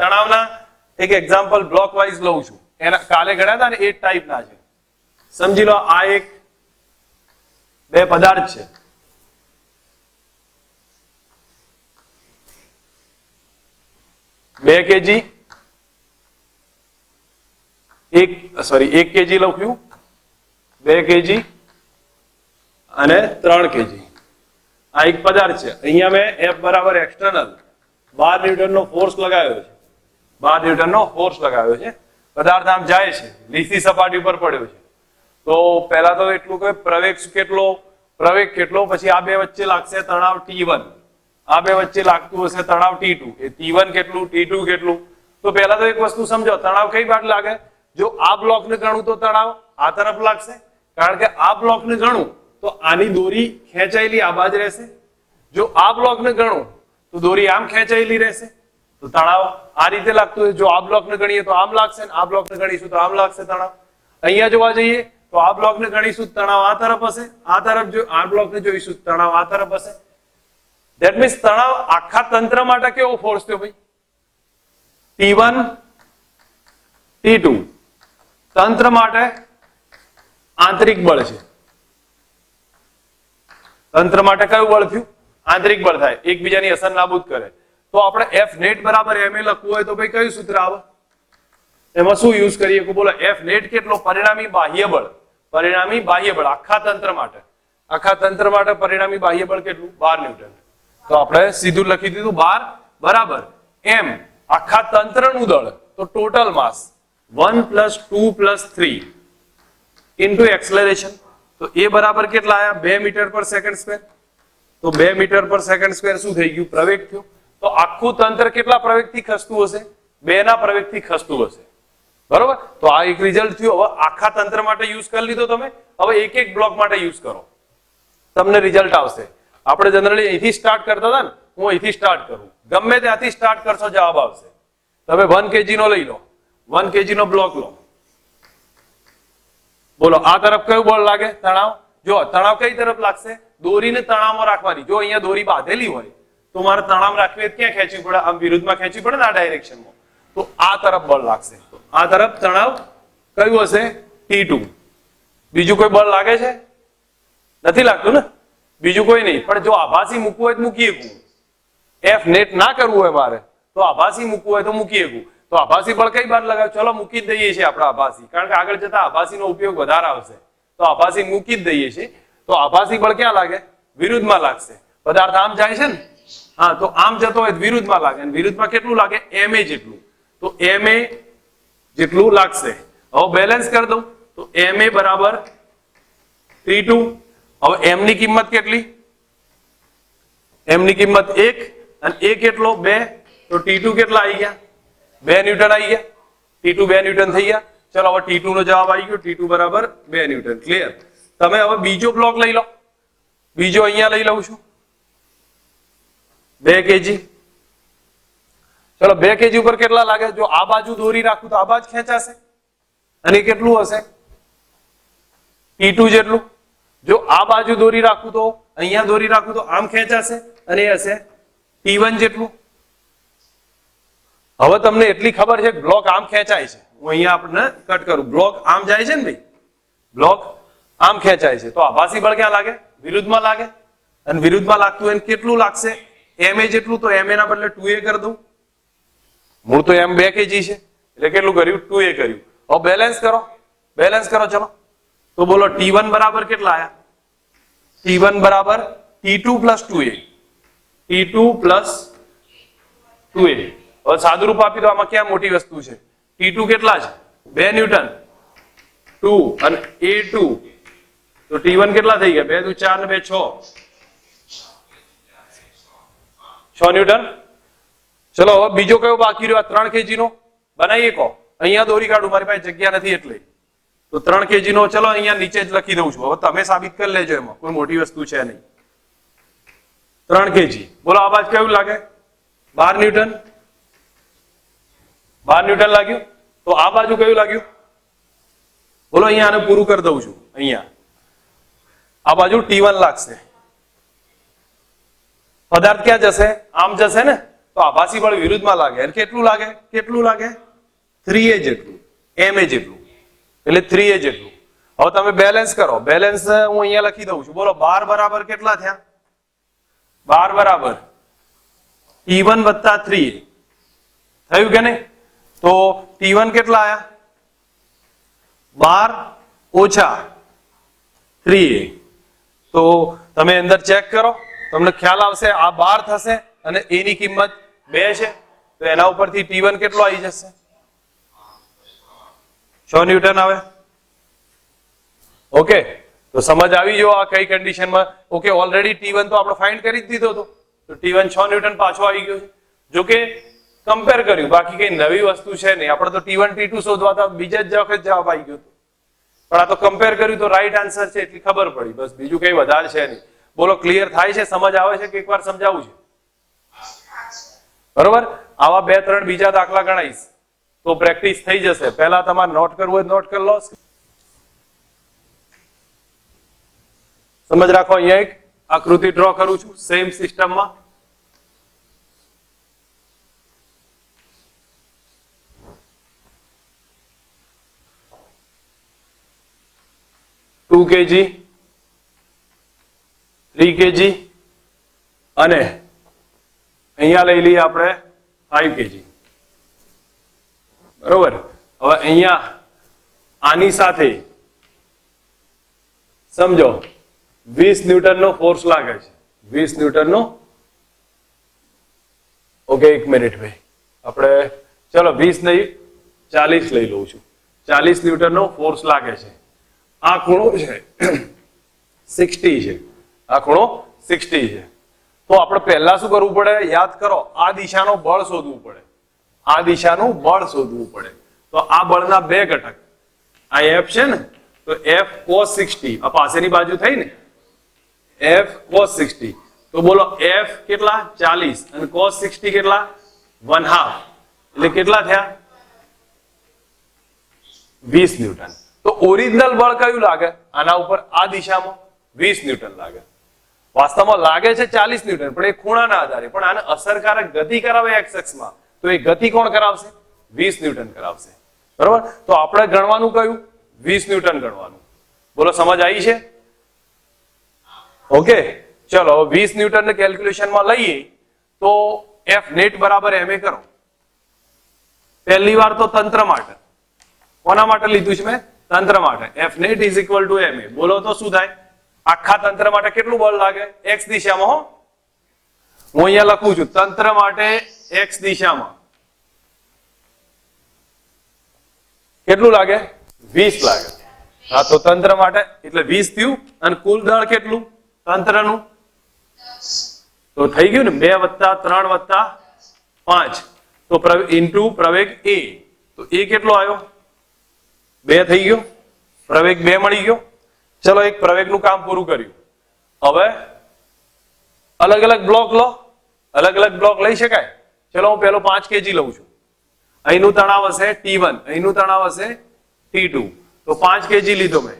તણાવના એક example block wise લઉં છું, એના કાલે ગણ્યા હતા ને એ ટાઈપના છે. સમજી લો આ એક બે પદાર્થ છે, બે કેજી એક કેજી લખ્યું, 2 કેજી અને 3 કેજી. આ એક પદાર્થ છે. અહીંયા મેં F બરાબર એક્સટર્નલ 12 ન્યૂટનનો ફોર્સ લગાવ્યો છે, 12 ન્યૂટનનો ફોર્સ લગાવ્યો છે. પદાર્થ આમ જાય છે, લીસી સપાટી ઉપર પડ્યો છે. તો પહેલા તો એટલું કે પ્રવેગ કેટલો, પછી આ બે વચ્ચે લાગશે તણાવ T1, આ બે વચ્ચે લાગતું હશે તણાવ T2. એ T1 કેટલું, T2 કેટલું. તો પહેલા તો એક વસ્તુ સમજો, તણાવ કઈ બાજુ લાગે? જો આ બ્લોકને ગણું તો તણાવ આ તરફ લાગશે, કારણ કે આ બ્લોકને ગણું તો આની દોરી ખેંચાયેલી આ બાજુ રહેશે. જો આ બ્લોકને ગણું તો દોરી આમ ખેંચાયેલી રહેશે. તો તણાવ આ રીતે લાગતું હોય. જો આ બ્લોકને ગણીએ તો આમ લાગશે, આ બ્લોકને ગણીશું તો આમ લાગશે તણાવ. અહીંયા જોવા જઈએ તો આ બ્લોકને ગણીશું તણાવ આ તરફ હશે, આ તરફ જો આ બ્લોકને જોઈશું તણાવ આ તરફ હશે. ધેટ મીન્સ તણાવ આખા તંત્ર માટે કેવો ફોર્સ થયો ભાઈ? T1 T2 તંત્ર માટે આંતરિક બળ છે. તંત્ર માટે કયું બળ થયું? આંતરિક બળ થાય, એકબીજાની અસર નાબૂદ કરે. તો આપણે F નેટ બરાબર ma લખવું હોય તો ભાઈ કયું સૂત્ર આવે? એમાં શું યુઝ કરીએ? બોલો F નેટ કેટલો? પરિણામી બાહ્ય બળ. પરિણામી બાહ્ય બળ આખા તંત્ર માટે, આખા તંત્ર માટે પરિણામી બાહ્ય બળ કેટલું? 12 ન્યૂટન. તો આપણે સીધું લખી દીધું 12 બરાબર m આખા તંત્રનું દળ, તો ટોટલ માસ 1 + 2 + 3 ઇન્ટુ એક્સલરેશન. તો એ બરાબર કેટલા આયા? 2 મીટર/સેકન્ડ². તો 2 મીટર/સેકન્ડ² શું થઈ ગયું? પ્રવેગ થયો. તો આખું તંત્ર કેટલા પ્રવેગથી ખસતું હશે? 2 ના પ્રવેગથી ખસતું હશે. બરોબર? તો આ એક રિઝલ્ટ થયું. હવે આખા તંત્ર માટે યુઝ કરી લીધો તમે, હવે એક એક બ્લોક માટે યુઝ કરો, તમને રિઝલ્ટ આવશે. આપણે જનરલી અહીંથી સ્ટાર્ટ કરતા હતા ને, હું અહીંથી સ્ટાર્ટ કરું, ગમે ત્યાંથી સ્ટાર્ટ કરશો જવાબ આવશે. તમે 1 kg નો લઈ લો, 1 kg નો બ્લોક લો. બોલો આ તરફ કયું બળ લાગે? તણાવ. જો તણાવ કઈ તરફ લાગશે? દોરીને તણાવમાં રાખવાની. જો અહીંયા દોરી બાંધેલી હોય તો મારે તણાવ રાખવી ક્યાં ખેંચવી પડે? આમ વિરુદ્ધમાં ખેંચવી પડે ને, આ ડાયરેક્શનમાં. તો આ તરફ બળ લાગશે. તો આ તરફ તણાવ કયું હશે? T2. બીજું કોઈ બળ લાગે છે? નથી લાગતું ને, બીજું કોઈ નહીં. પણ જો આભાસી મૂકવું હોય તો મૂકી શકું. F નેટ ના કરવું હોય મારે તો આભાસી મૂકવું હોય તો મૂકી શકું. તો આભાસી બળ કઈ બાજુ લગાવ? ચલો મૂકી જ દઈએ છીએ આપણે આભાસી, કારણ કે આગળ જતા આભાસીનો ઉપયોગ વધારે આવશે. તો આભાસી મૂકી જ દઈએ છીએ. તો આભાસી બળ ક્યાં લાગે? વિરુદ્ધમાં લાગશે. પદાર્થ આમ જાય છે ને, હા, તો આમ જતો હોય વિરુદ્ધમાં લાગે. અને વિરુદ્ધમાં કેટલું લાગે? ma જેટલું. તો ma જેટલું લાગશે. હવે બેલેન્સ કરી દઉં તો ma બરાબર T2. હવે m ની કિંમત કેટલી? m ની કિંમત 1 અને a કેટલો? 2. તો T2 કેટલા આવી ગયા? 2 ન્યૂટન આવી ગયા. T2 2 ન્યૂટન થઈ ગયા. ચલો હવે T2 નો જવાબ આવી ગયો. T2 બરાબર 2 ન્યૂટન. ક્લિયર? તમે હવે બીજો બ્લોક લઈ લો. બીજો અહીંયા લઈ લઉં છું, 2 kg. ચલો 2 kg ઉપર કેટલા લાગે? જો આ બાજુ દોરી રાખું તો આ બાજુ ખેંચાશે, અને કેટલું હશે? T2 જેટલું. જો આ બાજુ દોરી રાખું તો અહીંયા દોરી રાખું તો આમ ખેંચાશે, અને એ હશે T1 જેટલું. હવે તમને એટલી ખબર છે કે બ્લોક આમ ખેંચાય છે. હું અહીંયા આપણને કટ કરું. બ્લોક આમ જાય છે ને ભાઈ, બ્લોક આમ ખેંચાય છે. તો આભાસી બળ ક્યાં લાગે? વિરુદ્ધમાં લાગે. અને વિરુદ્ધમાં લાગતું હોય કેટલું લાગશે? ma જેટલું. તો ma ના બદલે 2a કરી દઉં. મૂળ તો m 2 kg છે, એટલે કેટલું કર્યું? 2a કર્યું. હવે બેલેન્સ કરો, બેલેન્સ કરો. ચલો તો બોલો T1 બરાબર કેટલા આયા? T1 બરાબર T2 + 2a. T2 + 2a. હવે સાદું રૂપ આપી દો. આમાં ક્યાં મોટી વસ્તુ છે? T2 કેટલા છે? 2 ન્યૂટન. 2 અને a2. તો T1 કેટલા થઈ ગયા? 2 × 4 ને 2 = 6 ન્યૂટન. ચલો હવે બીજો કયો બાકી રહ્યો? 3 kg નો બનાવીએ. કહો અહીંયા દોરી કાઢું, મારી પાસે જગ્યા નથી એટલે. તો 3 kg નો ચલો અહીંયા નીચે જ લખી દઉં છું. હવે તમે સાબિત કરી લેજો, એમાં કોઈ મોટી વસ્તુ છે નહીં. 3 kg. બોલો આ બાજુ કયું લાગે? 12 ન્યૂટન. 12 ન્યૂટન લાગ્યું. તો આ બાજુ કયું લાગ્યું? બોલો અહીંયા આને પૂરું કરી દઉં છું. અહીંયા આ બાજુ T1 લાગશે. પદાર્થ ક્યાં જશે? આમ જશે ને. તો આભાસી બળ વિરુદ્ધમાં લાગે. અને કેટલું લાગે 3a જેટલું, ma જેટલું, એટલે 3a જેટલું. હવે તમે બેલેન્સ કરો. બેલેન્સ હું અહીંયા લખી દઉં છું. બોલો 12 બરાબર કેટલા થયા? 12 બરાબર T1 વત્તા 3a થયું કે નહીં? તો T1 કેટલા આયા? 12 ઓછા 3a. તો તમે અંદર ચેક કરો, તમને ખ્યાલ આવશે. આ 12 થશે અને a ની કિંમત 2 છે, તો એના ઉપરથી T1 કેટલો આવી જશે? 6 ન્યૂટન આવે. ઓકે, તો સમજ આવી જો આ કઈ કન્ડિશનમાં. ઓકે, ઓલરેડી T1 તો આપણે ફાઇન્ડ કરી જ દીધો હતો, તો T1 6 ન્યૂટન પાછો આવી ગયો છે. જો કે કમ્પેર કર્યું, બાકી કઈ નવી વસ્તુ છે નહીં. આપણે તો T1 T2 શોધવા હતા, બીજા જ વખત જવાબ આવી ગયો હતો, પણ આ તો કમ્પેર કર્યું તો રાઈટ આન્સર છે એટલી ખબર પડી. બસ બીજું કઈ વધારે છે નહીં. બોલો ક્લિયર થાય છે? સમજ આવે છે કે એકવાર સમજાવું છે? બરોબર. આવા 2-3 બીજા દાખલા ગણાઈશ તો પ્રેક્ટિસ થઈ જશે. પહેલા તમારે નોટ કરવું હોય નોટ કરી લો. સમજ રાખો. અહીંયા એક આકૃતિ ડ્રો કરું છું સેમ સિસ્ટમમાં. ટુ kg, 3 kg અને અહીંયા લઈ લઈએ આપણે 5 kg. બરોબર. હવે અહીંયા આની સાથે સમજો 20 ન્યૂટનનો ફોર્સ લાગે છે. 20 ન્યૂટનનો. ઓકે, 1 મિનિટ ભાઈ. આપણે ચલો 20 નહીં 40 લઈ લઉં છું. 40 ન્યૂટનનો ફોર્સ લાગે છે. આ ખૂણો છે 60 છે. આ ખૂણો 60 છે. તો આપણે પહેલા શું કરવું પડે? યાદ કરો, આ દિશાનું બળ શોધવું પડે. આ દિશાનું બળ શોધવું પડે. તો આ બળના બે ઘટક, આ F છે ને, તો F cos 60 આ પાસેની બાજુ થઈ ને, F cos 60. તો બોલો F કેટલા? 40 અને cos 60 કેટલા? 1/2. એટલે કેટલા થયા? 20 ન્યૂટન. તો ઓરિજિનલ બળ કયું લાગે આના ઉપર? આ દિશામાં 20 ન્યૂટન લાગે. વાસ્તવમાં લાગે છે 40 ન્યૂટન, પણ એ ખૂણાના આધારે. પણ આને અસરકારક ગતિ કરાવે x અક્ષમાં, તો એ ગતિ કોણ કરાવશે? 20 ન્યૂટન કરાવશે. બરોબર. તો આપણે ગણવાનું કયું? 20 ન્યૂટન ગણવાનું. બોલો સમજ આવી છે? ઓકે, ચલો 20 ન્યૂટન કેલ્ક્યુલેશનમાં લઈએ તો F નેટ બરાબર ma કરો. પહેલી વાર તો તંત્ર માટે. કોના માટે લીધું છે મેં? તંત્ર માટે. F net is equal to ma. બોલો તો શું થાય? આખા તંત્ર માટે કેટલું બળ લાગે? x દિશામાં. હો, હું અહીંયા લખું છું તંત્ર માટે x દિશામાં કેટલું લાગે? 20 લાગે. હા, તો તંત્ર માટે એટલે 20 થયું. અને કુલ દળ કેટલું તંત્રનું? તો થઈ ગયું ને 2 + 3 + 5. તો ઇન્ટુ પ્રવેગ a. તો a કેટલો આવ્યો? 2 થઈ ગયો. પ્રવેગ 2 મળી ગયો. ચલો, એક પ્રવેગનું કામ પૂરું કર્યું. હવે અલગ અલગ બ્લોક લો. અલગ અલગ બ્લોક લઈ શકાય. ચલો, હું પેલો 5 kg લઉં છું. અહીંનું તણાવ હશે T1, અહીંનું તણાવ હશે T2. તો 5 kg લીધો મેં.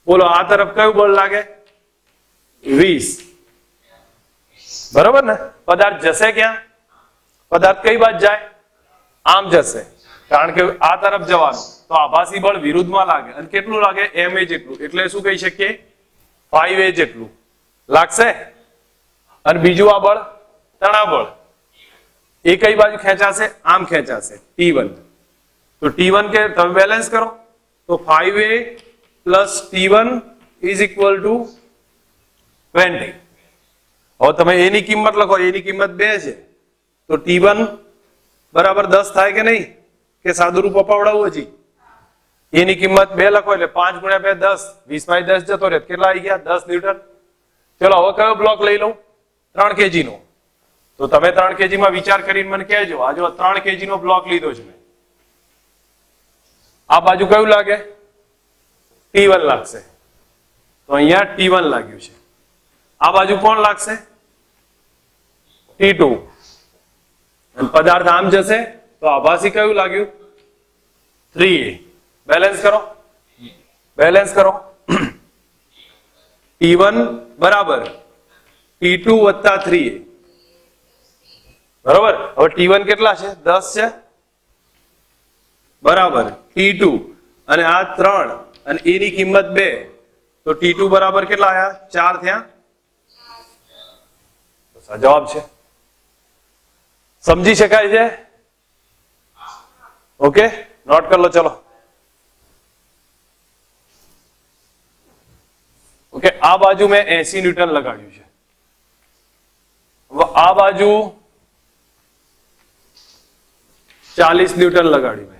બોલો આ તરફ કયું બળ લાગે? 20. બરોબર ને? પદાર્થ જશે ક્યાં? પદાર્થ કઈ બાજુ જાય? આમ જશે, કારણ કે આ તરફ જવાનું. તો આભાસી બળ વિરુદ્ધમાં લાગે. અને કેટલું લાગે? ma જેટલું. એટલે શું કહી શકીએ? 5a જેટલું લાગશે. અને બીજું આ બળ તણાવ બળ, એ કઈ બાજુ ખેંચાશે? આમ ખેંચાશે, T1. તો T1 કે તમે બેલેન્સ કરો તો 5a + T1 = 20. હવે તમે a ની કિંમત લખો. a ની કિંમત 2 છે, તો T1 બરાબર 10 થાય કે નહીં? કે સાદું રૂપ અપાવડાવું હજી? a ની કિંમત 2 લખો એટલે 5 × 2 10. 20 માંથી 10 જતો રહે. કેટલા આવી ગયા? 10 ન્યૂટન. ચલો, હવે કયો બ્લોક લઈ લઉં? 3 kg નો. તો તમે 3 kg માં વિચાર કરીને મને કહેજો. આ જો 3 kg નો બ્લોક લીધો છે મેં. આ બાજુ કયું લાગે? T1 લાગશે. તો અહીંયા T1 લાગ્યું છે. આ બાજુ કોણ લાગશે? T2. અને પદાર્થ આમ જશે તો આભાસી કયું લાગ્યું? 3a. બેલેન્સ કરો. બેલેન્સ કરો. T1 બરાબર T2 + 3a. બરોબર. હવે T1 કેટલા છે? 10 છે બરાબર. T2 અને આ 3 અને A ની કિંમત 2, તો T2 બરાબર કેટલા આયા? 4 થયા. આ જવાબ છે. સમજી શકાય છે? ઓકે, નોટ કરી લો. ચલો ઓકે, આ બાજુ મેં 80 ન્યૂટન લગાડ્યું છે. હવે આ બાજુ 40 ન્યૂટન લગાડ્યું.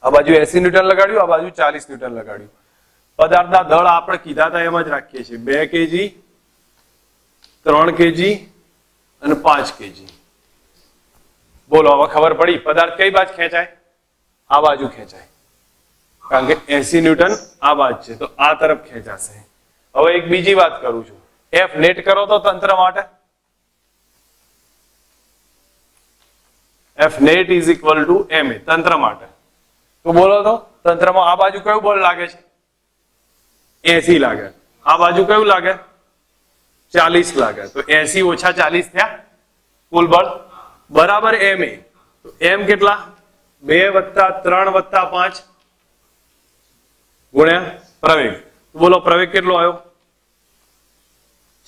આ બાજુ 80 ન્યૂટન લગાડ્યું, આ બાજુ 40 ન્યૂટન લગાડ્યું. પદાર્થના દળ આપણે કીધા હતા એમ જ રાખીએ છીએ. 2 kg, 3 kg અને 5 kg. બોલો, હવે ખબર પડી પદાર્થ કઈ બાજુ ખેંચાય? આ બાજુ ખેંચાય, કારણ કે 80 ન્યૂટન આ બાજુ છે, તો આ તરફ ખેંચાશે. હવે એક બીજી વાત કરું છું. F નેટ કરો તો તંત્ર માટે F net is equal to ma તંત્ર માટે. તો બોલો તો તંત્રમાં આ બાજુ કયું બળ લાગે છે? 80 લાગે. આ બાજુ કયું લાગે? 40 લાગે. તો 80 ઓછા 40 થયા કુલ બળ બરાબર ma. તો m કેટલા? 2 વત્તા 3 વત્તા 5 ગુણ્યા પ્રવેગ. બોલો પ્રવેગ કેટલો આવ્યો?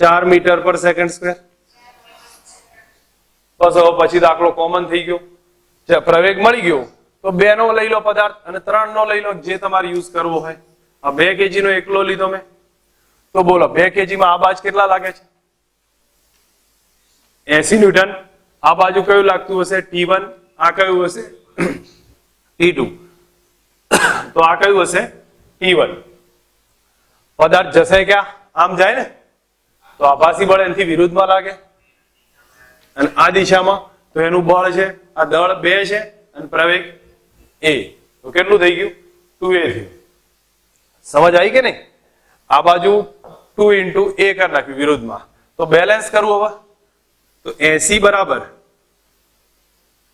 4 મીટર પર સેકન્ડ સ્ક્વેર. બસ હવે પછી દાખલો કોમન થઈ ગયો. પ્રવેગ મળી ગયો તો 2 નો લઈ લો પદાર્થ અને 3 નો લઈ લો, જે તમારે યુઝ કરવો હોય. આ 2 kg નો એકલો લીધો મેં, તો બોલો 2 kg માં આ બાજુ કેટલા લાગે છે? 80 ન્યૂટન. આ બાજુ કયું લાગતું હશે? T1. આ કયું હશે? T2. તો આ કયું હશે? T1. પદાર્થ જશે ક્યાં? આમ જાય ને, તો આભાસી બળ એનાથી વિરુદ્ધમાં લાગે. અને આ દિશામાં તો એનું બળ છે, આ દળ 2 છે અને પ્રવેગ a. તો કેટલું થઈ ગયું? 2a થયું. સમજ આવી કે નહીં? આ બાજુ 2 into a કરી નાખ્યું વિરુદ્ધમાં. તો બેલેન્સ કરવું હવે. તો 80 બરાબર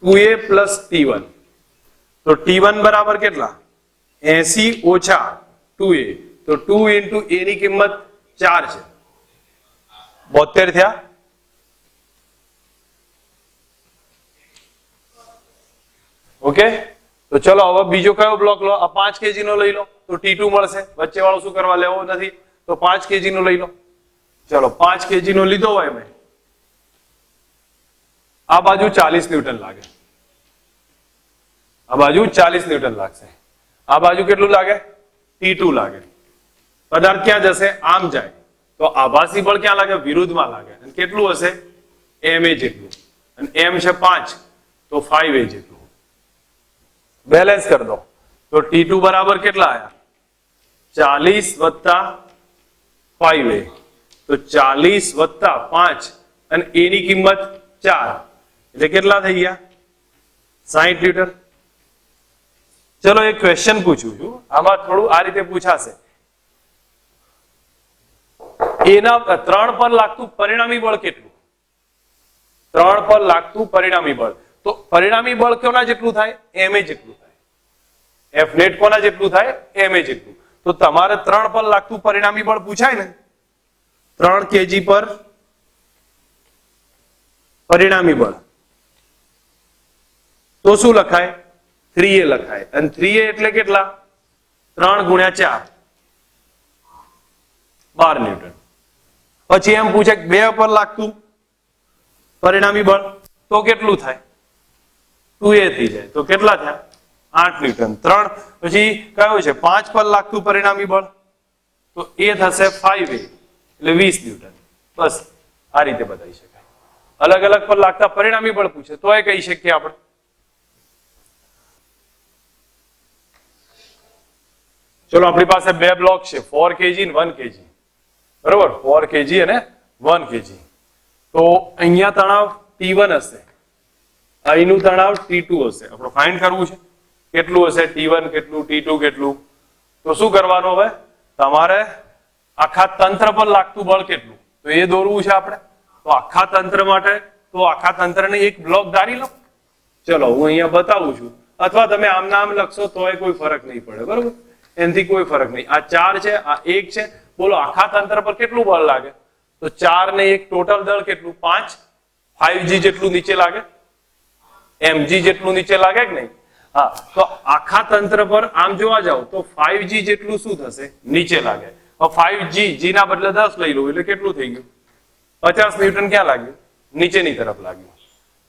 2a plus T1. તો T1 બરાબર કેટલા? 80 ઓછા 2a. તો 2 into a ની કિંમત 4 છે. 72 થયા. ઓકે, તો ચલો હવે બીજો કયો બ્લોક લો? આ 5 kg નો લઈ લો તો T2 મળશે. વચ્ચે વાળો શું કરવા? લેવો નથી, તો 5 kg નો લઈ લો. ચલો 5 kg નો લીધો હોય મેં. આ બાજુ 40 ન્યૂટન લાગે. આ બાજુ 40 ન્યૂટન લાગશે. આ બાજુ કેટલું લાગે? T2 લાગે. પદાર્થ ક્યાં જશે? આમ જાય. તો આભાસી બળ ક્યાં લાગે? વિરુદ્ધમાં લાગે. અને કેટલું હશે? ma જેટલું. અને m છે 5, તો 5a જેટલું. બેલેન્સ કરી દો. તો T2 બરાબર કેટલા આયા? 40 વત્તા 5a. તો 40 વત્તા 5 અને a ની કિંમત 4, એટલે કેટલા થઈ ગયા? 60 ન્યૂટન. ચલો એક ક્વેશ્ચન પૂછું છું. આમાં થોડું આ રીતે પૂછાશે. એના 3 પર લાગતું પરિણામી બળ કેટલું? 3 પર લાગતું પરિણામી બળ. તો પરિણામી બળ કોના જેટલું થાય? ma જેટલું થાય. F net કોના જેટલું થાય? ma જેટલું. તો તમારે 3 પર લાગતું પરિણામી બળ પૂછાય ને, 3 kg પર પરિણામી બળ, તો શું લખાય? 3a લખાય. અને 3a એટલે કેટલા? 3 ગુણ્યા 4, 12 ન્યૂટન. પછી એમ પૂછે કે 2 પર લાગતું પરિણામી બળ, તો કેટલું થાય? 2a થઈ જાય. તો કેટલા થયા? 8 ન્યૂટન. 3 પછી કયો છે? 5 પર લાગતું પરિણામી બળ, તો એ થશે 5a, એટલે 20 ન્યૂટન. બસ આ રીતે બતાવી શકાય. અલગ અલગ પર લાગતા પરિણામી બળ પૂછે તો એ કહી શકીએ આપણે. ચલો આપણી પાસે 2 બ્લોક છે, 4 kg અને 1 kg. બરોબર, 4 kg અને 1 kg. તો અહીંયા તણાવ T1 હશે, અહીંનું તણાવ T2 હશે. આપણે ફાઇન્ડ કરવું છે કેટલું હશે T1 કેટલું, T2 કેટલું. તો શું કરવાનું? હવે તમારે આખા તંત્ર પર લાગતું બળ કેટલું, તો એ દોરવું છે આપણે. તો આખા તંત્ર માટે તો આખા તંત્રને એક બ્લોક ધારી લો. ચલો હું અહીંયા બતાવું છું, અથવા તમે આમ નામ લખશો તોય કોઈ ફરક નહીં પડે. બરોબર, એનાથી કોઈ ફરક નહીં. આ 4 છે, આ 1 છે. બોલો આખા તંત્ર પર કેટલું બળ લાગે? તો 4 ને 1 ટોટલ દળ કેટલું? 5. 5g જેટલું નીચે લાગે, mg જેટલું નીચે લાગે કે નહીં? હા, તો આખા તંત્ર પર આમ જોવા જાવ તો 5g જેટલું શું થશે? નીચે લાગે. હવે 5g g ના બદલે 10 લઈ લો એટલે કેટલું થઈ ગયું? 50 ન્યૂટન ક્યાં લાગ્યું? નીચેની તરફ લાગ્યું.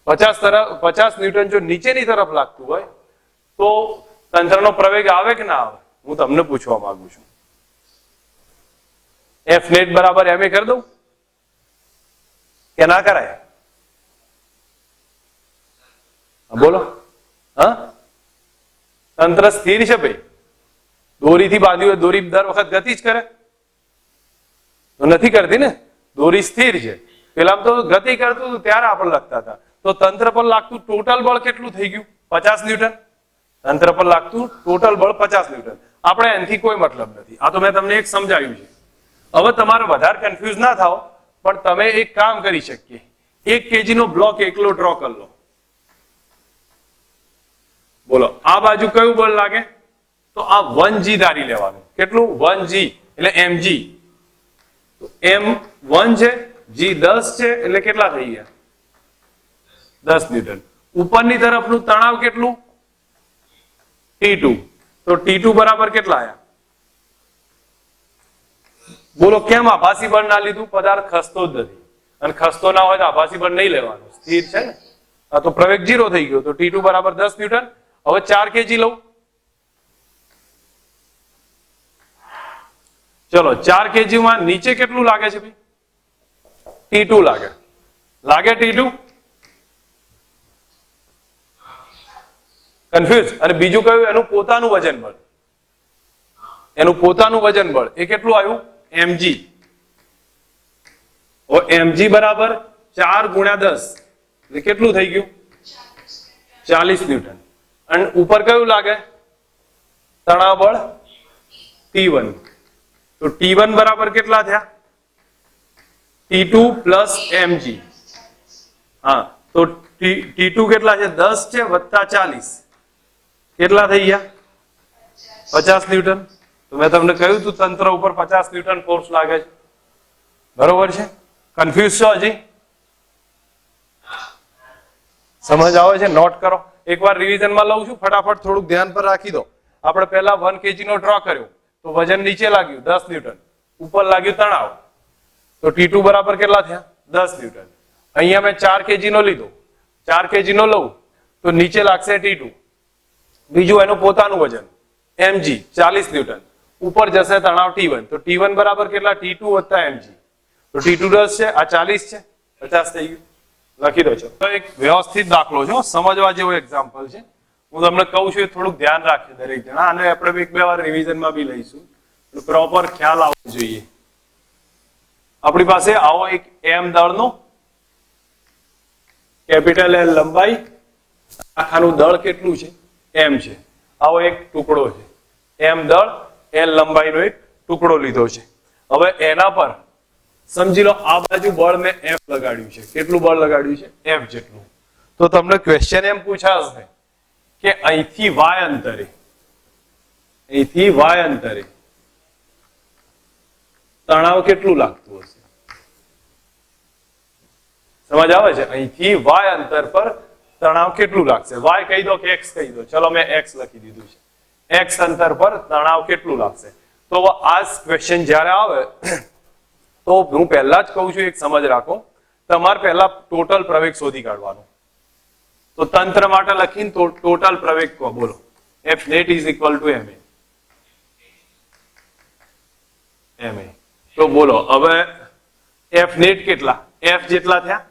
50 ન્યૂટન જો નીચેની તરફ લાગતું હોય તો તંત્રનો પ્રવેગ આવે કે ના આવે? હું તમને પૂછવા માંગુ છું. F net બરાબર ma કરી દઉં કે ના કરાય? બોલો. હા, તંત્ર સ્થિર છે ભાઈ, દોરીથી બાંધ્યું હોય, દોરી દર વખત ગતિ જ કરે તો નથી કરતી ને, દોરી સ્થિર છે. પેલા તો ગતિ કરતું હતું ત્યારે આપણે લખતા હતા. તો તંત્ર પર લાગતું ટોટલ બળ કેટલું થઈ ગયું? 50 ન્યૂટન. તંત્ર પર લાગતું ટોટલ બળ 50 ન્યૂટન. આપણે એનાથી કોઈ મતલબ નથી. આ તો મેં તમને એક સમજાવ્યું છે. હવે તમારે વધારે કન્ફ્યુઝ ના થાઓ, પણ તમે એક કામ કરી શકીએ, 1 kg નો બ્લોક એકલો ડ્રો કરી લો. બોલો, આ બાજુ કયું બળ લાગે? તો આ 1g ધારી લેવાનું. કેટલું? 1g એટલે mg. તો m 1 છે, g 10 છે, એટલે કેટલા થઈ ગયા? 10 ન્યૂટન. ઉપરની તરફનું તણાવ કેટલું? T2. તો T2 બરાબર કેટલા આયા? બોલો, કેમ આભાસી બળ ના લીધું? પદાર્થ ખસતો જ નથી, અને ખસતો ના હોય તો આભાસી બળ નહીં લેવાનું, સ્થિર છે ને. આ તો પ્રવેગ 0 થઈ ગયો. તો T2 બરાબર 10 ન્યૂટન. હવે 4 kg લઉં. ચલો, 4 kg માં નીચે કેટલું લાગે છે ભાઈ? T2 લાગે. લાગે T2? કન્ફ્યુઝ? અને બીજું કયું? એનું પોતાનું વજન બળ. એનું પોતાનું વજન બળ એ કેટલું આવ્યું? mg. mg બરાબર 4 ગુણ્યા 10 એટલે કેટલું થઈ ગયું? 40 ન્યૂટન. અને ઉપર કયું લાગે? તણાવ બળ T1. તો T1 બરાબર કેટલા થયા? T2 plus mg. હા, તો T2 કેટલા છે? 10 છે વત્તા 40, કેટલા થઈ ગયા? 50 ન્યૂટન. તો મેં તમને કહ્યું તું તંત્ર ઉપર 50 ન્યૂટન ફોર્સ લાગે છે. બરોબર છે? કન્ફ્યુઝ છો હજી? સમજ આવે છે? નોટ કરો. એકવાર રિવિઝનમાં લઉં છું, ફટાફટ થોડુંક ધ્યાન પર રાખી દો. આપણે પહેલા 1 kg નો ડ્રો કર્યો તો વજન નીચે લાગ્યું 10 ન્યૂટન, ઉપર લાગ્યું તણાવ. તો T2 બરાબર કેટલા થયા? 10 ન્યૂટન. અહીંયા મેં 4 kg નો લીધો, 4 kg નો લઉં તો નીચે લાગશે T2. બીજું એનું પોતાનું વજન mg 40 ન્યૂટન, ઉપર જશે તણાવ T1. તો T1 બરાબર કેટલા? T2 વત્તા mg. તો T2 10 છે, આ 40 છે, 50 થઈ ગયું. લખી દો. છો તો એક વ્યવસ્થિત દાખલો છે, સમજવા જેવો એક્ઝામ્પલ છે. હું તમને કહું છું એ થોડુંક ધ્યાન રાખજો દરેક જણા, અને આપણે એક બે વાર રિવિઝનમાં બી લઈશું. પ્રોપર ખ્યાલ આવવો જોઈએ. આપણી પાસે આવો એક m દળનો, કેપિટલ L લંબાઈ, આખાનું દળ કેટલું છે? m છે. આવો એક ટુકડો છે, m દળ L લંબાઈનો એક ટુકડો લીધો છે. હવે એના પર સમજી લો આ બાજુ બળ મેં F લગાડ્યું છે. કેટલું બળ લગાડ્યું છે? F જેટલું. તો તમને ક્વેશ્ચન એમ પૂછાશે કે અહીંથી y અંતરે, અહીંથી y અંતરે તણાવ કેટલું લાગતું હશે? સમજ આવે છે? અહીંથી y અંતર પર તણાવ કેટલું લાગશે? y કહી દો કે x કહી દો. ચલો મેં x લખી દીધું છે. x અંતર પર તણાવ કેટલું લાગશે? તો આ ક્વેશ્ચન જ્યારે આવે તો હું પહેલા જ કહું છું, એક સમજ રાખો, તમારે પહેલા ટોટલ પ્રવેગ શોધી કાઢવાનો. તો તંત્ર માટે લખીને ટોટલ પ્રવેગ કહો. બોલો, F net is equal to ma. તો બોલો હવે F net કેટલા? F જેટલા થયા,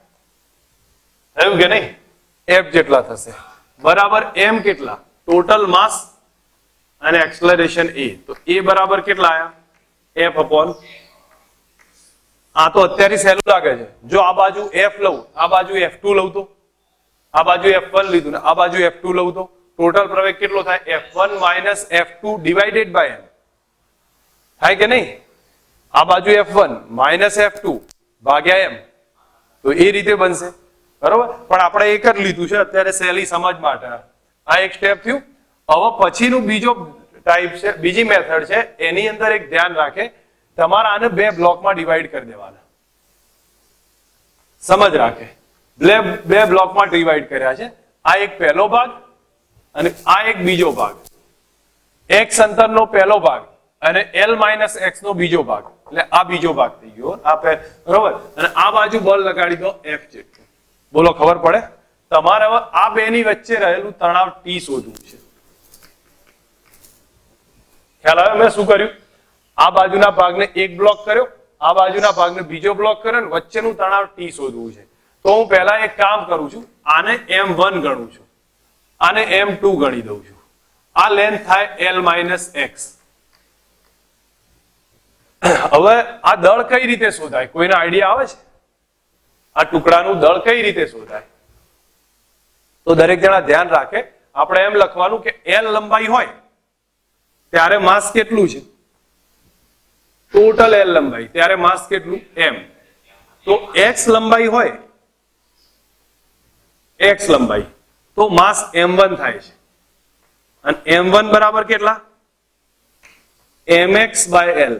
થયું કે નહીં? F જેટલા થશે બરાબર m કેટલા? ટોટલ માસ અને એક્સલરેશન a. તો a બરાબર કેટલા આયા? F upon. આ તો અત્યારે સહેલું લાગે છે. જો આ બાજુ F લઉં, આ બાજુ F2 લઉં તો, આ બાજુ F1 લીધું ને આ બાજુ F2 લઉં તો ટોટલ પ્રવેગ કેટલો થાય? F1 minus F2 divided by m. થાય કે નહીં? આ બાજુ F1 માઇનસ F2 ભાગ્યા m. તો એ રીતે બનશે. બરોબર? પણ આપણે એક જ લીધું છે અત્યારે સહેલી સમજ માટે. આ એક સ્ટેપ થયું. હવે પછીનું બીજો ટાઈપ છે, બીજી મેથડ છે. એની અંદર એક ધ્યાન રાખે, તમારે આને બે બ્લોકમાં ડિવાઈડ કરી દેવાના. સમજ રાખે, બે બ્લોકમાં ડિવાઈડ કર્યા છે. આ એક પહેલો ભાગ અને આ એક બીજો ભાગ. x અંતરનો પહેલો ભાગ અને l માઇનસ x નો બીજો ભાગ, એટલે આ બીજો ભાગ થઈ ગયો. આ બરોબર. અને આ બાજુ બળ લગાડી દો f જેટલું. બોલો ખબર પડે? તમારે હવે આ બેની વચ્ચે રહેલું તણાવ T શોધવું છે. ખ્યાલ આવે? મેં શું કર્યું? આ બાજુના ભાગને એક બ્લોક કર્યો, આ બાજુના ભાગને બીજો બ્લોક કર્યો, અને વચ્ચેનું તણાવ T શોધવું છે. તો હું પહેલા એક કામ કરું છું, આને m1 ગણું છું, આને m2 ગણી દઉં છું. આ લેન્થ થાય l માઇનસ x. હવે આ દળ કઈ રીતે શોધાય? કોઈને આઈડિયા આવે છે? આ ટુકડાનું દળ કઈ રીતે શોધાય? તો દરેક જણા ધ્યાન રાખે. આપણે એમ લખવાનું કે l લંબાઈ હોય ત્યારે માસ કેટલું છે? ટોટલ l લંબાઈ ત્યારે માસ કેટલું? m. તો x લંબાઈ હોય, x લંબાઈ, તો માસ m1 થાય છે. અને m1 બરાબર કેટલા? mx by l.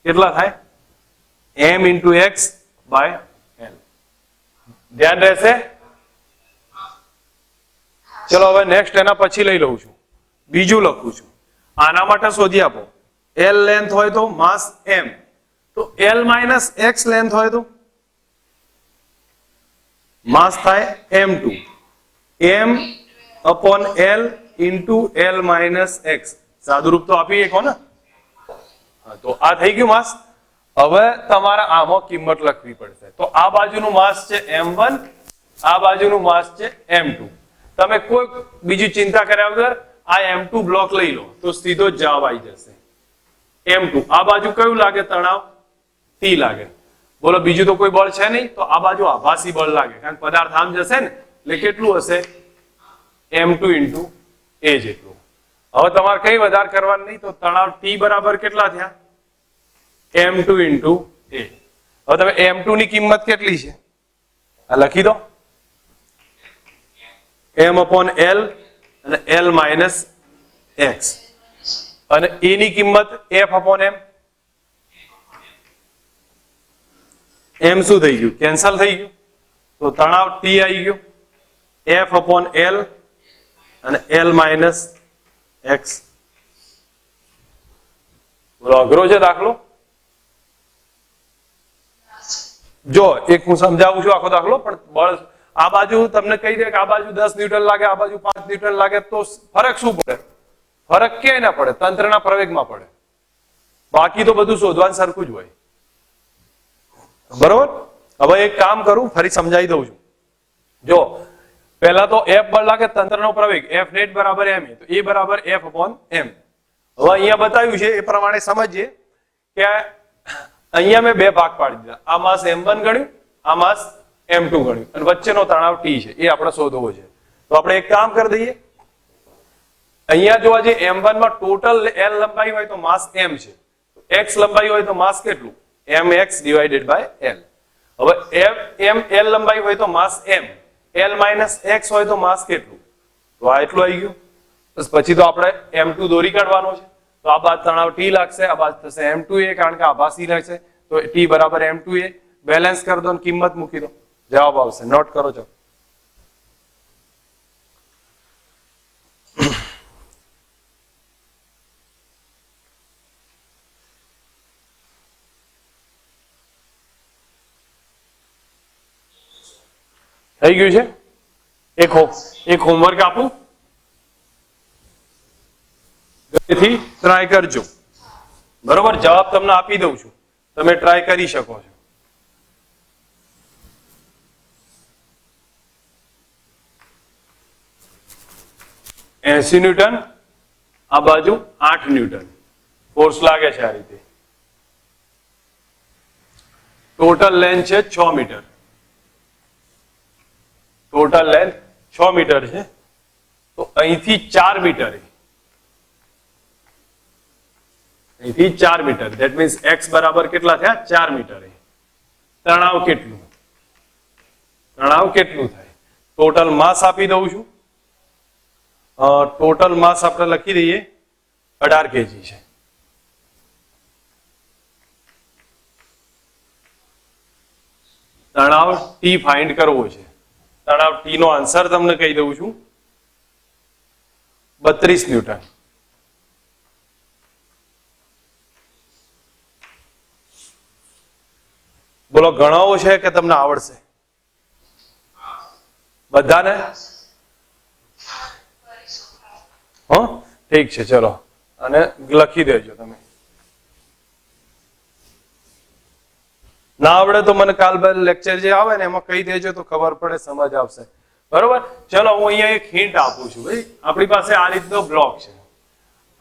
કેટલા થાય? m into x by l. ધ્યાન રહેશે? ચલો હવે નેક્સ્ટ એના પછી લઈ લઉં છું. બીજું લખું છું. આના માટે શોધી આપો. l લેન્થ હોય તો માસ m, તો l માઇનસ x લેન્થ હોય તો માસ થાય m2. m upon l into l minus x. સાદું રૂપ તો આપી શકો ને? તો આ થઈ ગયું માસ. હવે તમારે આમાં કિંમત લખવી પડશે. તો આ બાજુનું માસ છે m1, આ બાજુનું માસ છે m2. તમે કોઈ બીજી ચિંતા કર્યા વગર આ m2 બ્લોક લઈ લો તો સીધો જ જવાબ આવી જશે. m2. આ બાજુ કયું લાગે તણાવ? T લાગે. બોલો બીજું તો કોઈ બળ છે નહીં, તો આ બાજુ આભાસી બળ લાગે, કારણ કે પદાર્થ આમ જશે ને, એટલે કેટલું હશે? m2 ઇન્ટુ a જેટલું. હવે તમારે કઈ વધારે કરવાનું નહીં, તો તણાવ T બરાબર કેટલા થયા? m2 into a. હવે તમે m2 ની કિંમત કેટલી છે આ લખી દો. m અપોન l અને l માઇનસ x. અને a ની કિંમત f અપોન m. m શું થઈ ગયું? કેન્સલ થઈ ગયું. તો તણાવ T આવી ગયું, f અપોન l અને l માઇનસ x. બોલો અઘરો છે દાખલો? જો એક હું સમજાવું છું આખો દાખલો, પણ બળ આ બાજુ તમને કહી દે કે આ બાજુ 10 ન્યૂટન લાગે, આ બાજુ 5 ન્યૂટન લાગે, તો ફરક શું પડે? ફરક ક્યાંય ના પડે, તંત્રના પ્રવેગમાં પડે. બાકી તો બધું શોધવાનું સરખું જ હોય. બરોબર? હવે એક કામ કરું, ફરી સમજાવી દઉં છું. જો પહેલા તો f બળ લાગે, તંત્રનો પ્રવેગ f નેટ બરાબર m, તો a બરાબર f અપોન m. હવે અહીંયા બતાવ્યું છે એ પ્રમાણે સમજીએ કે અહીંયા મેં બે ભાગ પાડી દીધા. આ માસ m1 ગણ્યું, આ માસ m2 ગણ્યું, અને વચ્ચેનો તણાવ T છે, એ આપણે શોધવો છે. તો આપણે એક કામ કરી દઈએ. અહીંયા જોવા જઈએ m1 માં ટોટલ l લંબાઈ હોય તો માસ m છે, x લંબાઈ હોય તો માસ કેટલું? mx divided by l. હવે m l લંબાઈ હોય તો માસ m, l માઇનસ x હોય તો માસ કેટલું? તો આ એટલું આવી ગયું. બસ પછી તો આપણે m2 દોરી કાઢવાનો છે. તો આ બાદ તણાવ T લાગશે, આ બાદ થશે m2a, કારણ કે આભાસી લાગશે, તો T બરાબર m2a. બેલેન્સ કરી દો અને કિંમત મૂકી દો, જવાબ આવશે. નોટ કરો છો? થઈ ગયું છે? એક હોમવર્ક આપું, તેથી ટ્રાય કરજો. બરોબર? જવાબ તમને આપી દઉં છું, તમે ટ્રાય કરી શકો છો. એસી ન્યૂટન, આ બાજુ 8 ન્યૂટન ફોર્સ લાગે છે આ રીતે. ટોટલ લેન્થ છે 6 મીટર. ટોટલ લેન્થ 6 મીટર છે, તો અહીંથી 4 મીટર, અહીંથી 4 મીટર, ધેટ મીન્સ x બરાબર કેટલા થયા? 4 મીટર. તણાવ કેટલું? તણાવ કેટલું થાય? ટોટલ માસ આપી દઉં છું. ટોટલ માસ આપણે લખી દઈએ 18 kg છે. તણાવ ટી ફાઇન્ડ કરવો છે. તણાવ ટી નો આન્સર તમને કહી દઉં છું, 32 ન્યૂટન. બોલો ગણાવો છે કે તમને આવડશે બધાને? હા ઠીક છે, ચલો અને લખી દેજો તમે. ના આવડે તો મને કાલ લેક્ચર જે આવે ને એમાં કહી દેજો તો ખબર પડે, સમજ આવશે. બરોબર. ચલો હું અહીંયા એક હિન્ટ આપું છું. ભાઈ આપણી પાસે આ રીતનો બ્લોક છે,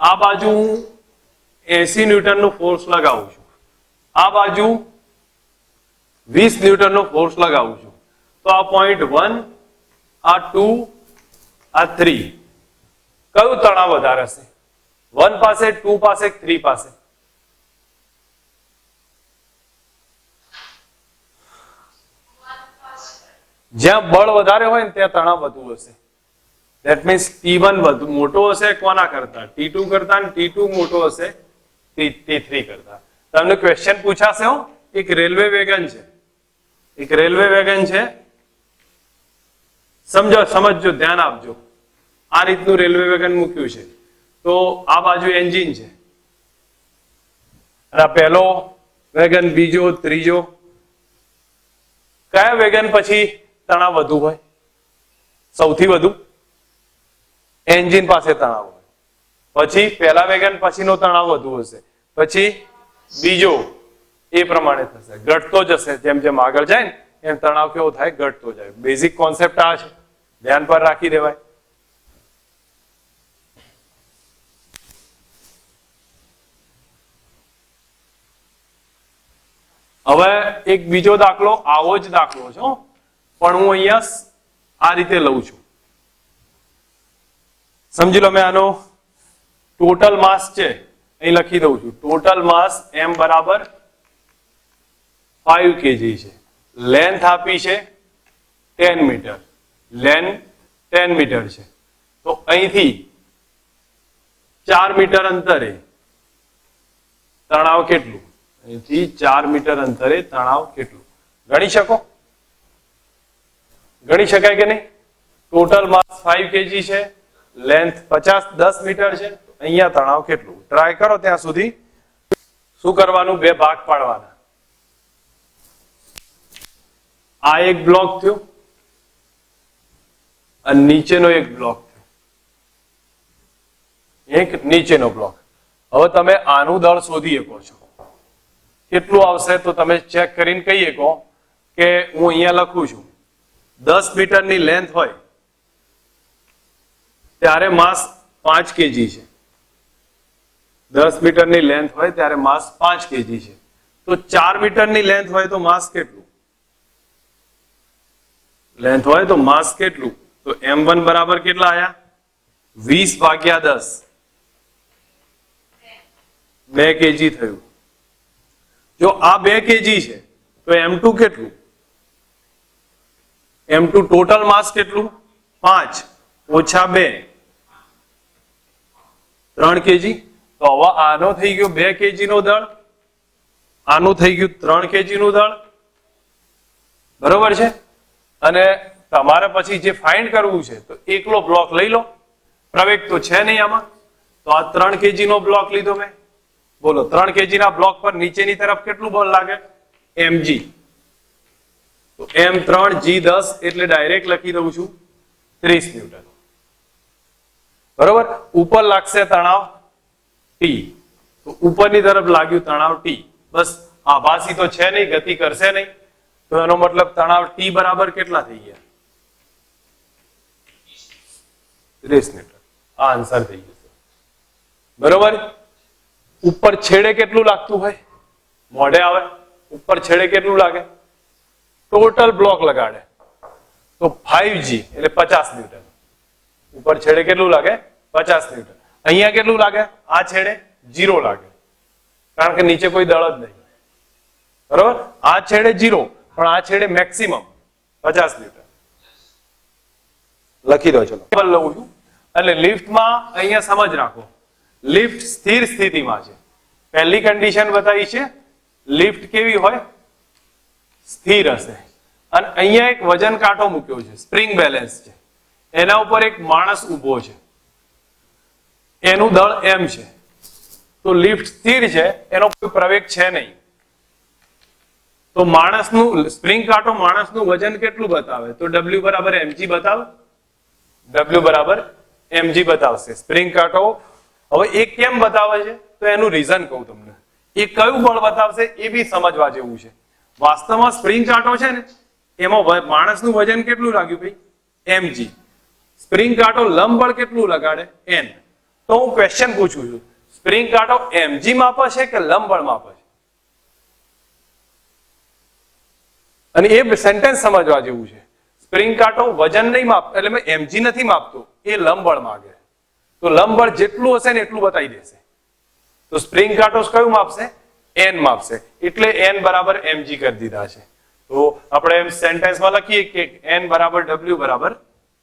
આ બાજુ હું 80 ન્યૂટન નો ફોર્સ લગાવું છું, આ બાજુ 20 ન્યૂટન નો ફોર્સ લગાવું છું. તો આ પોઈન્ટ 1, આ 2, આ 3, કયું તણાવ વધારે હશે? 1 પાસે, 2 પાસે, 3 પાસે? જ્યાં બળ વધારે હોય ને ત્યાં તણાવ વધુ હશે. ધેટ મીન્સ T1 વધુ મોટો હશે કોના કરતા? T2 કરતા, અને T2 મોટો હશે T3 કરતા. તમને ક્વેશ્ચન પૂછાશે હો. એક રેલવે વેગન છે, એક રેલવે વેગન છે, સમજજો, ધ્યાન આપજો. આ રીતનું રેલવે વેગન મૂક્યું છે. તો આ બાજુ એન્જિન છે, અને આ પહેલો વેગન, બીજો, ત્રીજો. કયા વેગન પછી તણાવ વધુ હોય? સૌથી વધુ એન્જિન પાસે તણાવ હોય. પછી પહેલા વેગન પછીનો તણાવ વધુ હશે, પછી બીજો, એ પ્રમાણે થશે, ઘટતો જશે. જેમ જેમ આગળ જાય ને એમ તણાવ કેવો થાય? ઘટતો જાય. બેઝિક કોન્સેપ્ટ આ છે, ધ્યાન પર રાખી દેવાય. હવે એક બીજો દાખલો, આવો જ દાખલો છે પણ હું અહીંયા આ રીતે લઉં છું. સમજી લો, મેં આનો ટોટલ માસ છે અહીં લખી દઉં છું. ટોટલ માસ m બરાબર 5 kg છે. લેન્થ આપી છે 10 મીટર, લેન્થ 10 મીટર છે. તો અહીંથી 4 મીટર અંતરે તણાવ કેટલું? અહીંથી 4 મીટર અંતરે તણાવ કેટલું? ગણી શકો? ગણી શકાય કે નહીં? ટોટલ માસ 5 kg છે, લેન્થ 10 મીટર છે. અહીંયા તણાવ કેટલું? ટ્રાય કરો ત્યાં સુધી. શું કરવાનું? બે ભાગ પાડવાના. આ એક બ્લોક થયો અને નીચેનો એક બ્લોક થયો, એક નીચેનો બ્લોક. હવે તમે આનું દળ શોધી શકો છો. કેટલું આવશે? તો તમે ચેક કરીને કહી શકો કે હું અહીંયા લખું છું 10 મીટરની લેન્થ હોય ત્યારે માસ 5 kg છે. 10 મીટરની લેન્થ હોય ત્યારે માસ 5 kg છે. તો 4 મીટરની લેન્થ હોય તો માસ કેટલું? લેન્થ હોય તો માસ કેટલું? તો m1 બરાબર કેટલા આયા? 20/10, 2 kg થયું. જો આ 2 kg છે તો m2 કેટલું? m2 ટોટલ માસ કેટલું? 5 ઓછા 2, 3 kg. તો હવે આનો થઈ ગયો 2 kg નો દળ, આનું થઈ ગયું 3 kg નું દળ. બરોબર છે? અને તમારે પછી જે ફાઇન્ડ કરવું છે તો એકલો બ્લોક લઈ લો. પ્રવેગ તો છે નહીં આમાં, તો આ 3 kg નો બ્લોક લીધો મેં. બોલો 3 kg ના બ્લોક પર નીચેની તરફ કેટલું બળ લાગે? mg. તો m3g10 એટલે ડાયરેક્ટ લખી દઉં છું 30 ન્યૂટન. બરોબર? ઉપર લાગશે તણાવ T, તો ઉપરની તરફ લાગ્યું તણાવ T. બસ આભાસી તો છે નહીં, ગતિ કરશે નહીં, તો એનો મતલબ તણાવ T બરાબર કેટલા થઈ ગયા? 30 ન્યૂટન. આ આન્સર થઈ ગયો. બરોબર? ઉપર છેડે કેટલું લાગતું હોય? મોઢે આવે ઉપર છેડે કેટલું લાગે? ટોટલ બ્લોક લગાડે તો 5g એટલે 50 ન્યૂટન. ઉપર છેડે કેટલું લાગે? 50 ન્યૂટન. અહીંયા કેટલું લાગે? આ છેડે 0 લાગે, કારણ કે નીચે કોઈ દળ જ નહીં. બરોબર? આ છેડે 0 પણ આ છેડે મેક્સિમમ 50 ન્યૂટન. લખી દો. ચલો લઉં છું. એટલે લિફ્ટમાં અહીંયા સમજ રાખો, લિફ્ટ સ્થિર સ્થિતિમાં છે. પહેલી કન્ડિશન બતાવી છે લિફ્ટ કેવી હોય? સ્થિર હશે. અને અહીંયા એક વજન કાંટો મૂક્યો છે, સ્પ્રિંગ બેલેન્સ છે, એના ઉપર એક માણસ ઊભો છે, એનું દળ m છે, તો લિફ્ટ સ્થિર છે, એનો કોઈ પ્રવેગ છે નહીં, તો માણસનું સ્પ્રિંગ કાંટો માણસનું વજન કેટલું બતાવે? તો w બરાબર mg બતાવે, w બરાબર mg બતાવશે સ્પ્રિંગ કાંટો. હવે એ કેમ બતાવે છે? તો એનું રીઝન કહું તમને. એ કયું બળ બતાવશે એ બી સમજવા જેવું છે. વાસ્તવમાં સ્પ્રિંગ કાંટો છે ને, એમાં માણસનું વજન કેટલું લાગ્યું ભાઈ? mg. સ્પ્રિંગ કાંટો લંબ બળ કેટલું લગાડે? n. તો હું ક્વેશ્ચન પૂછું છું, સ્પ્રિંગ કાંટો mg માપે છે કે લંબ બળ માપે છે? અને એ સેન્ટેન્સ સમજવા જેવું છે. સ્પ્રિંગ કાંટો વજન નહીં માપ, એટલે મેં mg નથી માપતો, એ લંબ બળ માંગે. તો લંબ બળ જેટલું હશે ને એટલું બતાવી દેશે. તો સ્પ્રિંગ કાંટો કયું માપશે? n માપશે. એટલે n બરાબર mg કરી દીધા છે. તો આપણે એમ સેન્ટેન્સમાં લખીએ કે n બરાબર w બરાબર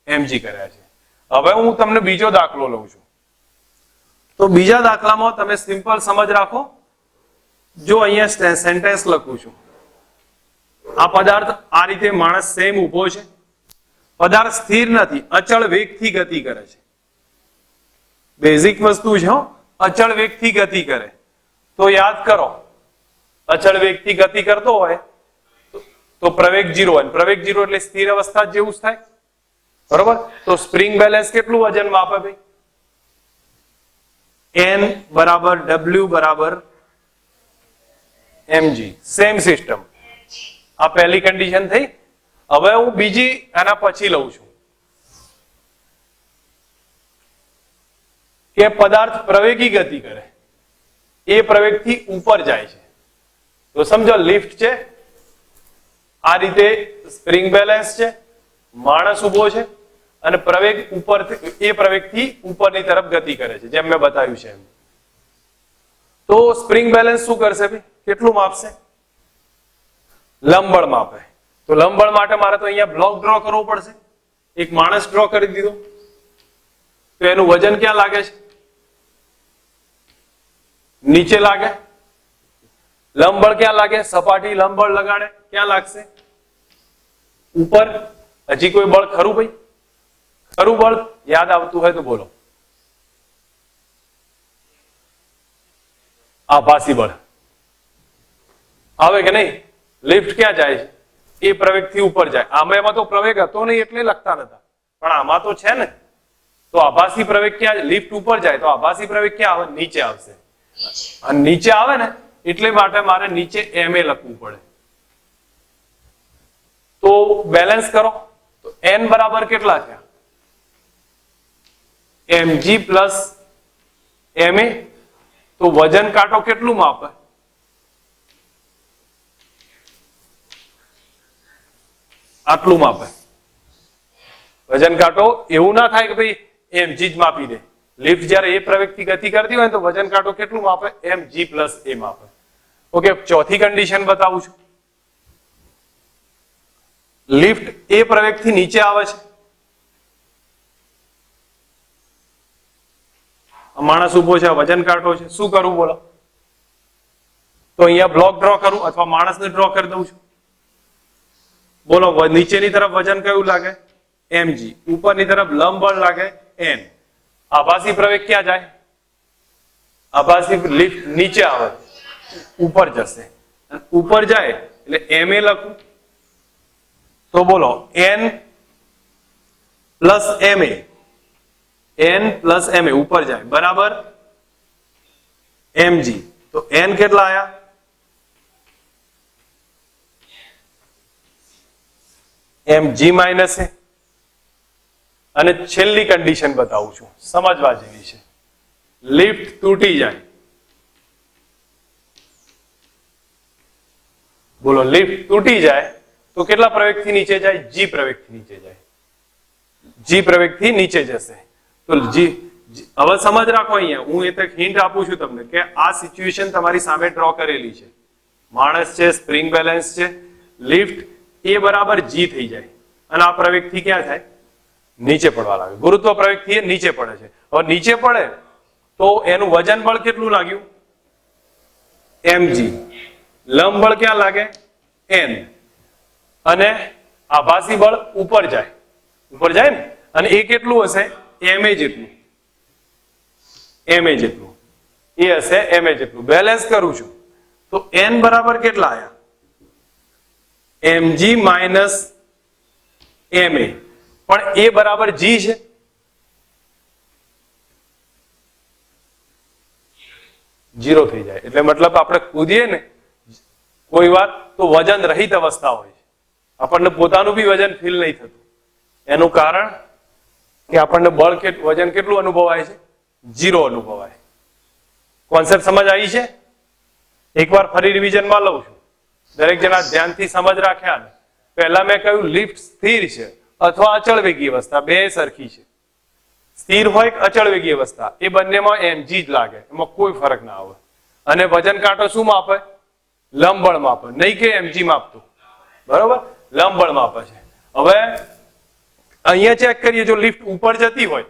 mg કર્યા છે. હવે હું તમને બીજો દાખલો લઉં છું. તો બીજા દાખલામાં તમે સિમ્પલ સમજ રાખો. જો અહીંયા સેન્ટેન્સ લખું છું, આ પદાર્થ આ રીતે માણસ સેમ ઊભો છે, પદાર્થ સ્થિર નથી, અચળ વેગથી ગતિ કરે છે. બેઝિક વસ્તુ છે, અચળ વેગથી ગતિ કરે. તો યાદ કરો, અચળ વેગથી ગતિ કરતો હોય તો પ્રવેગ 0 હોય, પ્રવેગ 0 એટલે સ્થિર અવસ્થા જેવું જ થાય, બરોબર? તો સ્પ્રિંગ બેલેન્સ કેટલું વજન માપે ભાઈ? n બરાબર w બરાબર mg. Same system. આ પહેલી કન્ડિશન થઈ. હવે હું બીજી આના પછી લઉં છું કે પદાર્થ પ્રવેગી ગતિ કરે, એ પ્રવેગથી ઉપર જાય છે. તો સમજો લિફ્ટ છે, આ રીતે સ્પ્રિંગ બેલેન્સ છે, માણસ ઉભો છે અને પ્રવેગ ઉપર, એ પ્રવેગથી ઉપરની તરફ ગતિ કરે છે, જેમ મેં બતાવ્યું છે એમ. તો સ્પ્રિંગ બેલેન્સ શું કરશે ભાઈ? કેટલું માપશે? લંબબળ માપે. તો લંબબળ માટે મારે તો અહીંયા બ્લોક ડ્રો કરવો પડશે. એક માણસ ડ્રો કરી દીધો, તો એનું વજન ક્યાં લાગે છે? નીચે લાગે. લંબબળ ક્યાં લાગે? સપાટી લંબબળ લગાડે, ક્યાં લાગશે? ઉપર. હજી કોઈ બળ ખરું ભાઈ? ખરું બળ યાદ આવતું હોય તો બોલો. આભાસી બળ આવે કે નહીં? લિફ્ટ ક્યાં જાય છે? એ પ્રવેગથી ઉપર જાય. આમાં તો પ્રવેગ હતો નહીં એટલે લખતા નતા, પણ આમાં તો છે ને. તો આભાસી પ્રવેગ ક્યાં? લિફ્ટ ઉપર જાય તો આભાસી પ્રવેગ ક્યાં આવે? નીચે આવશે. અને નીચે આવે ને એટલે માટે મારે નીચે ma લખવું પડે. તો બેલેન્સ કરો તો n બરાબર કેટલા થયા? mg plus ma. તો વજન કાંટો કેટલું માપે? આટલું માપે. વજન કાંટો એવું ના થાય કે ભાઈ mg જ માપી દે. લિફ્ટ જ્યારે એ પ્રવેગથી ગતિ કરતી હોય તો વજન કાંટો કેટલું માપે? mg પ્લસ a માપે. ઓકે, ચોથી કન્ડિશન બતાવું છું. લિફ્ટ એ પ્રવેગથી નીચે આવે છે, માણસ ઉભો છે, વજન કાંટો છે, શું કરવું બોલો? તો અહીંયા બ્લોક ડ્રો કરું અથવા માણસને ડ્રો કરી દઉં છું. બોલો, નીચેની તરફ વજન કયું લાગે? mg. ઉપરની તરફ લંબ બળ લાગે n. આભાસી પ્રવેગ ક્યાં જાય? આભાસી લિફ્ટ નીચે આવે, ઉપર જશે. ઉપર જાય એટલે ma લખું. તો બોલો n plus ma, n plus ma ઉપર જાય બરાબર mg. તો n કેટલા આયા? mg minus a. અને છેલ્લી કન્ડિશન બતાવું છું, સમજવા જેવી છે. લિફ્ટ તૂટી જાય. બોલો, લિફ્ટ તૂટી જાય તો કેટલા પ્રવેગથી નીચે જાય? g પ્રવેગથી નીચે જાય. g પ્રવેગથી નીચે જશે. તો g હવે સમજ રાખો. અહીંયા હું એક હિન્ટ આપું છું તમને કે આ સિચ્યુએશન તમારી સામે ડ્રો કરેલી છે. માણસ છે, સ્પ્રિંગ બેલેન્સ છે, લિફ્ટ એ બરાબર g થઈ જાય અને આ પ્રવેગથી ક્યાં થાય? નીચે પડવા લાગે. ગુરુત્વ પ્રવેગથી નીચે પડે છે. હવે નીચે પડે તો એનું વજન બળ કેટલું લાગ્યું? mg. લંબ બળ ક્યાં લાગે? n. અને આભાસી બળ ઉપર જાય ને, અને એ કેટલું હશે? ma જેટલું, એ હશે ma જેટલું. બેલેન્સ કરું છું તો n બરાબર કેટલા આયા? mg માઇનસ ma, પણ એ બરાબર g છે. જીરો થઈ જાય એટલે મતલબ આપણે કૂદીએ ને કોઈ વાર તો વજન રહિત અવસ્થા હોય છે, આપણને પોતાનું બી વજન ફીલ નહીં થતું. એનું કારણ કે આપણને બળ વજન કેટલું અનુભવાય છે? જીરો અનુભવાય. કોન્સેપ્ટ સમજ આવી છે? એકવાર ફરી રિવિઝનમાં લઉં છું, દરેક જણા ધ્યાનથી સમજ રાખ્યા ને. પહેલા મેં કહ્યું લિફ્ટ સ્થિર છે અથવા અચળ વેગી અવસ્થા, બે સરખી છે. સ્થિર હોય કે અચળ વેગી અવસ્થા, એ બંનેમાં mg જ લાગે, એમાં કોઈ ફરક ના આવે. અને વજન કાંટો શું માપે? લંબબળ માપે, નહીં કે mg માપતું. બરોબર, લંબબળ માપે છે. હવે અહીંયા ચેક કરીએ, જો લિફ્ટ ઉપર જતી હોય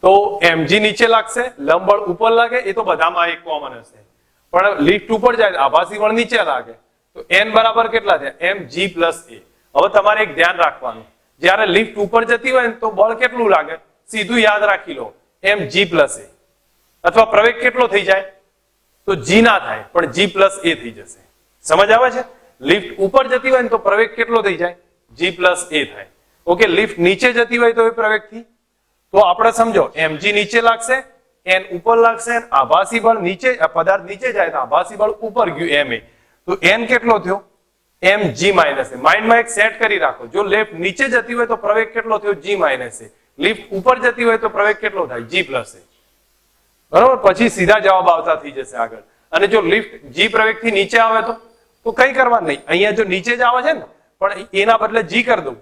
તો mg નીચે લાગશે, લંબબળ ઉપર લાગે, એ તો બધામાં એક કોમન હશે. પણ લિફ્ટ ઉપર જાય, આભાસી બળ નીચે લાગે, તો n બરાબર કેટલા થયા? mg plus a. હવે તમારે એક ધ્યાન રાખવાનું, જ્યારે લિફ્ટ ઉપર જતી હોય ને તો બળ કેટલું લાગે? સીધું યાદ રાખી લો, mg પ્લસ a. અથવા પ્રવેગ કેટલો થઈ જાય? તો g ના થાય, પણ g પ્લસ a થઈ જશે. સમજ આવે છે? લિફ્ટ ઉપર જતી હોય ને તો પ્રવેગ કેટલો થઈ જાય? g પ્લસ a થાય. ઓકે, લિફ્ટ નીચે જતી હોય તો એ પ્રવેગથી, તો આપણે સમજો mg નીચે લાગશે, n ઉપર લાગશે, આભાસી બળ નીચે, પદાર્થ નીચે જાય તો આભાસી બળ ઉપર ગયું ma, તો n કેટલો થયો? mg minus a. માઇન્ડમાં એક સેટ કરી રાખો, જો લિફ્ટ નીચે જતી હોય તો પ્રવેગ કેટલો થયો? g minus a. લિફ્ટ ઉપર જતી હોય તો પ્રવેગ કેટલો થાય? g plus a. બરોબર, પછી સીધા જવાબ આવતા થઈ જશે આગળ. અને જો લિફ્ટ g પ્રવેગથી નીચે આવે તો કઈ કરવાનું નહીં, અહીંયા જો નીચે જ આવે છે ને, પણ એના બદલે g કરી દઉં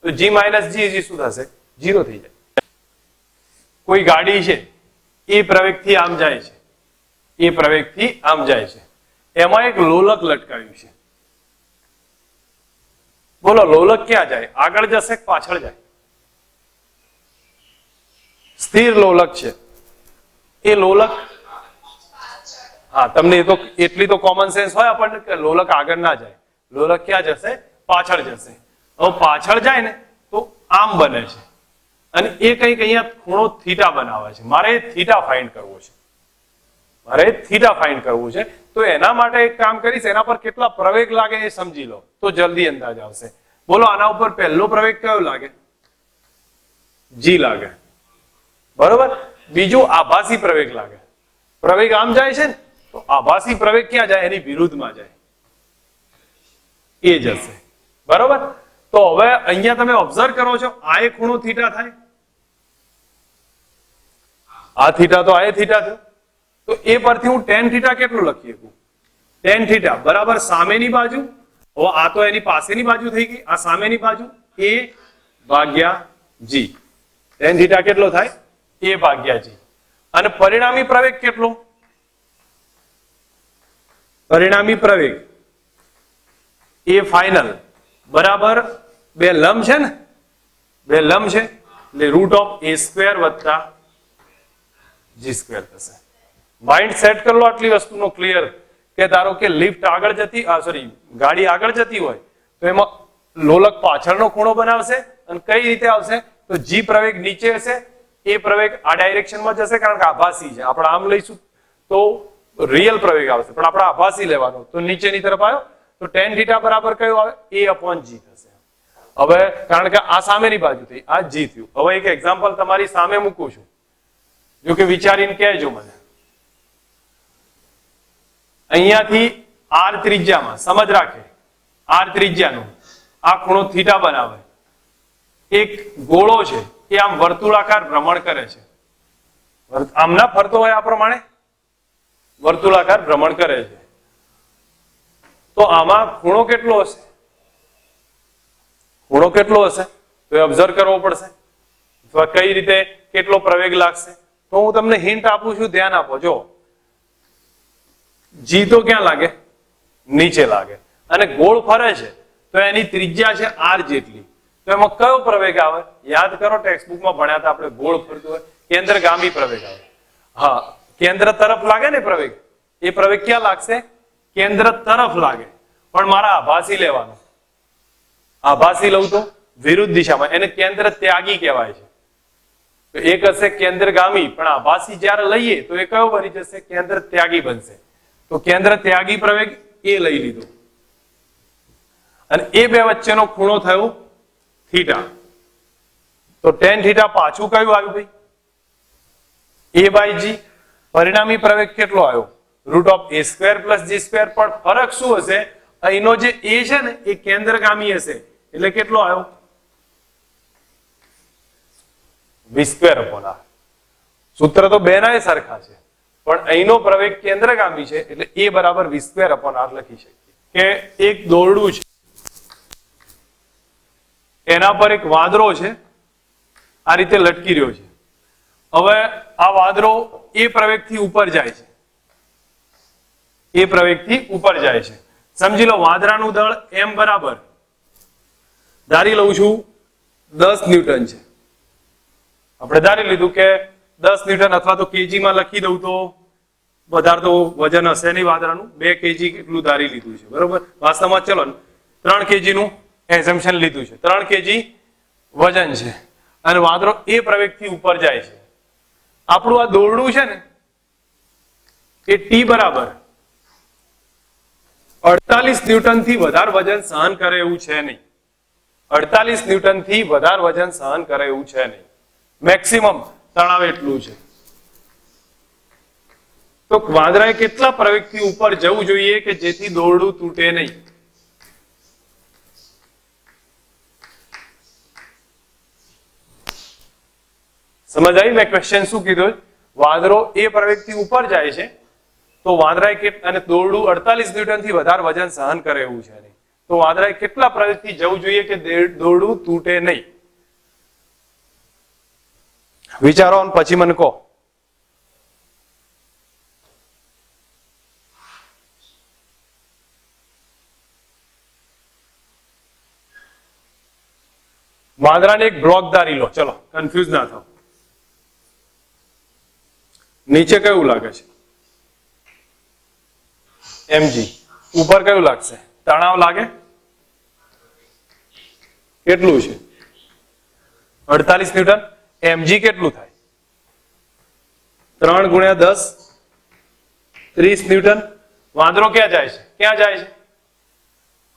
તો g માઇનસ g શું થશે? જીરો થઈ જાય. કોઈ ગાડી છે, એ પ્રવેગથી આમ જાય છે, એમાં એક લોલક લટકાવ્યું છે. બોલો, લોલક ક્યાં જાય? આગળ જશે કે પાછળ જાય? સ્થિર લોલક છે એ લોલક, હા, તમને એ તો એટલી તો કોમન સેન્સ હોય આપણને કે લોલક આગળ ના જાય, લોલક ક્યાં જશે? પાછળ જશે. હવે પાછળ જાય ને તો આમ બને છે, અને એ કંઈક અહીંયા ખૂણો થીટા બનાવે છે. મારે થીટા ફાઇન્ડ કરવું છે, તો એના માટે એક કામ કરીશ, એના પર કેટલા પ્રવેગ લાગે એ સમજી લો તો જલ્દી અંદાજ આવશે. બોલો, આના ઉપર પહેલો પ્રવેગ કયો લાગે? g લાગે. બરોબર, બીજું આભાસી પ્રવેગ લાગે. પ્રવેગ આમ જાય છે ને, તો આભાસી પ્રવેગ ક્યાં જાય? એની વિરુદ્ધમાં જાય, એ જશે. બરોબર, તો હવે અહીંયા તમે ઓબ્ઝર્વ કરો છો, આ એક ખૂણો થીટા થાય, આ થીટા તો આ થીટા થયો, તો એ પરથી હું tan થીટા કેટલું લખી શકું? tan થીટા બરાબર સામેની બાજુ, હવે આ તો એની પાસેની બાજુ થઈ ગઈ, આ સામેની બાજુ, a ભાગ્યા g. tan થીટા કેટલો થાય? a ભાગ્યા g. અને પરિણામી પ્રવેગ કેટલો? પરિણામી પ્રવેગ એ ફાઇનલ બરાબર બે લંબ છે ને, બે લંબ છે એટલે √a² વત્તા g² થશે. માઇન્ડ સેટ કરી લો આટલી વસ્તુનો ક્લિયર, કે ધારો કે લિફ્ટ આગળ જતી, ગાડી આગળ જતી હોય તો એમાં લોલક પાછળનો ખૂણો બનાવશે, અને કઈ રીતે આવશે? તો g પ્રવેગ નીચે હશે, એ પ્રવેગ આ ડાયરેક્શનમાં જશે, કારણ કે આભાસી છે. આપણે આમ લઈશું તો રિયલ પ્રવેગ આવશે, પણ આપણે આભાસી લેવાનો, તો નીચેની તરફ આવ્યો તો tan થીટા બરાબર કયો આવે? a/g થશે. હવે કારણ કે આ સામેની બાજુ થઈ, આ g થયું. હવે એક એક્ઝામ્પલ તમારી સામે મૂકું છું, જો કે વિચારીને કહેજો મને. અહીંયાથી r ત્રિજ્યામાં, સમજ રાખે, r ત્રિજ્યાનું આ ખૂણો થીટા બનાવે, એક ગોળો છે એ આમ વર્તુળાકાર ભ્રમણ કરે છે, આમના ફરતો હોય આ પ્રમાણે વર્તુળાકાર ભ્રમણ કરે છે, તો આમાં ખૂણો કેટલો હશે? ખૂણો કેટલો હશે તો એ ઓબ્ઝર્વ કરવો પડશે, અથવા કઈ રીતે કેટલો પ્રવેગ લાગશે. તો હું તમને હિન્ટ આપું છું, ધ્યાન આપો. જો g તો ક્યાં લાગે? નીચે લાગે, અને ગોળ ફરે છે તો એની ત્રિજ્યા છે r જેટલી, તો એમાં કયો પ્રવેગ આવે? યાદ કરો, ટેક્સ્ટબુકમાં ભણ્યા હતા આપણે, ગોળ ફરતું હોય કેન્દ્રગામી પ્રવેગ આવે. હા, કેન્દ્ર તરફ લાગે ને પ્રવેગ, એ પ્રવેગ ક્યાં લાગશે? કેન્દ્ર તરફ લાગે, પણ મારા આભાસી લેવાનો. આભાસી લઉં તો વિરુદ્ધ દિશામાં, એને કેન્દ્ર ત્યાગી કહેવાય છે. તો એક હશે કેન્દ્રગામી, પણ આભાસી જ્યારે લઈએ તો એ કયો બની જશે? કેન્દ્ર ત્યાગી બનશે. તો કેન્દ્ર ત્યાગી પ્રવેગ એ લઈ લીધો, અને એ બે વચ્ચેનો ખૂણો થયો થીટા. તો tan થીટા પાછું કયું આવ્યું ભાઈ? a/g. પરિણામી પ્રવેગ કેટલો આવ્યો? √a² + g². પણ ફરક શું હશે? અહીંનો જે a છે ને એ કેન્દ્રગામી હશે, એટલે કેટલો આવ્યો? v²/r. સૂત્ર તો બેનાય સરખા છે, પણ અહીંનો પ્રવેગ કેન્દ્રગામી છે, એટલે a બરાબર v²/r લખી શકીએ. કે એક દોરડું છે, એના પર એક વાદરો છે, આ રીતે લટકી રહ્યો છે. હવે આ વાદરો એ પ્રવેગથી ઉપર જાય છે, એ પ્રવેગથી ઉપર જાય છે. સમજી લો વાદરાનું દળ m બરાબર, ધારી લઉં છું 10 ન્યૂટન છે. આપણે ધારી લીધું કે 10 ન્યૂટન, અથવા તો કેજી માં લખી દઉં તો વધારે તો વજન હશે નહીં વાદરાનું, 2 કેજી એટલું ધારી લીધું છે, બરોબર. વાસ્તવમાં ચલો 3 કેજી નું એઝમ્પશન લીધું છે, 3 કેજી વજન છે, અને વાદરો એ પ્રવેગથી ઉપર જાય છે. આપણું આ દોરડું છે ને એ t બરાબર 48 ન્યૂટન થી વધારે વજન સહન કરે એવું છે નહીં. 48 ન્યૂટન થી વધારે વજન સહન કરે એવું છે નહીં. મેક્સિમમ તણાવ એટલું છે. તો વાદરાએ કેટલા પ્રવેગથી ઉપર જવું જોઈએ કે જેથી દોરડું તૂટે નહીં? સમજ આવી? મેં ક્વેશ્ચન શું કીધું? વાદરો એ પ્રવેગથી ઉપર જાય છે, તો વાદરાએ અને દોરડું 48 ન્યૂટન થી વધારે વજન સહન કરે એવું છે નહીં. તો વાદરાએ કેટલા પ્રવેગથી જવું જોઈએ કે દોરડું તૂટે નહીં? વિચારો અને પછી મને કહો. વાદરાને એક બ્લોક ધારી લો, ચલો કન્ફ્યુઝ ના થાવ. નીચે કયું લાગે છે? mg. ઉપર કયું લાગશે? તણાવ લાગે. કેટલું છે? 48 ન્યૂટન. mg કેટલું થાય? 3 × 10 30 ન્યૂટન. વાંદરો ક્યાં જાય છે? ક્યાં જાય છે?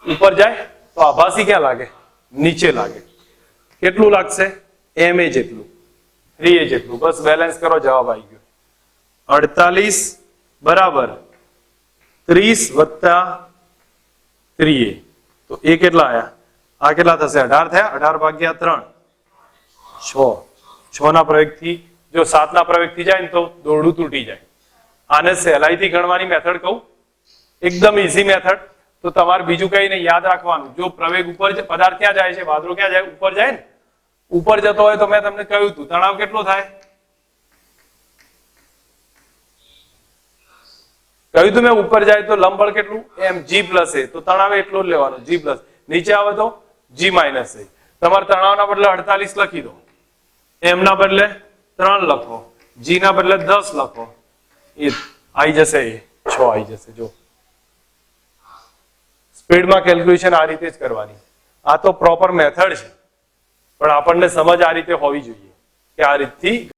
ઉપર જાય. તો આભાસી ક્યાં લાગે? નીચે લાગે. કેટલું લાગશે? ma જેટલું, 3a જેટલું. બસ બેલેન્સ કરો, જવાબ આવી ગયો. 48 બરાબર 30 વત્તા 3a. તો એ કેટલા આયા? આ કેટલા થશે? 18 થયા. 18 ભાગ્યા 3 6. 6 ના પ્રવેગથી, જો 7 ના પ્રવેગથી જાય ને તો દોરડું તૂટી જાય. આને સહેલાઈથી ગણવાની મેથડ કહું, એકદમ ઈઝી મેથડ. તો તમારે બીજું કઈ નહીં, યાદ રાખવાનું. જો પ્રવેગ ઉપર, પદાર્થ ક્યાં જાય છે? વાદરો ક્યાં જાય? ઉપર જાય ને. ઉપર જતો હોય તો મેં તમને કહ્યું હતું તણાવ કેટલો થાય? કહ્યું તું મેં, ઉપર જાય તો લંબબળ કેટલું? mg + a. તો તણાવ એટલો જ લેવાનો, g +. નીચે આવે તો g - a. તમારે તણાવના બદલે 48 લખી દો, m ના બદલે 3 લખો, g ના બદલે 10 લખો, એ આવી જશે, 6 આવી જશે. જો સ્પીડમાં કેલ્ક્યુલેશન આ રીતે જ કરવાની. આ તો પ્રોપર મેથડ છે, પણ આપણને સમજ આ રીતે હોવી જોઈએ કે આ રીતથી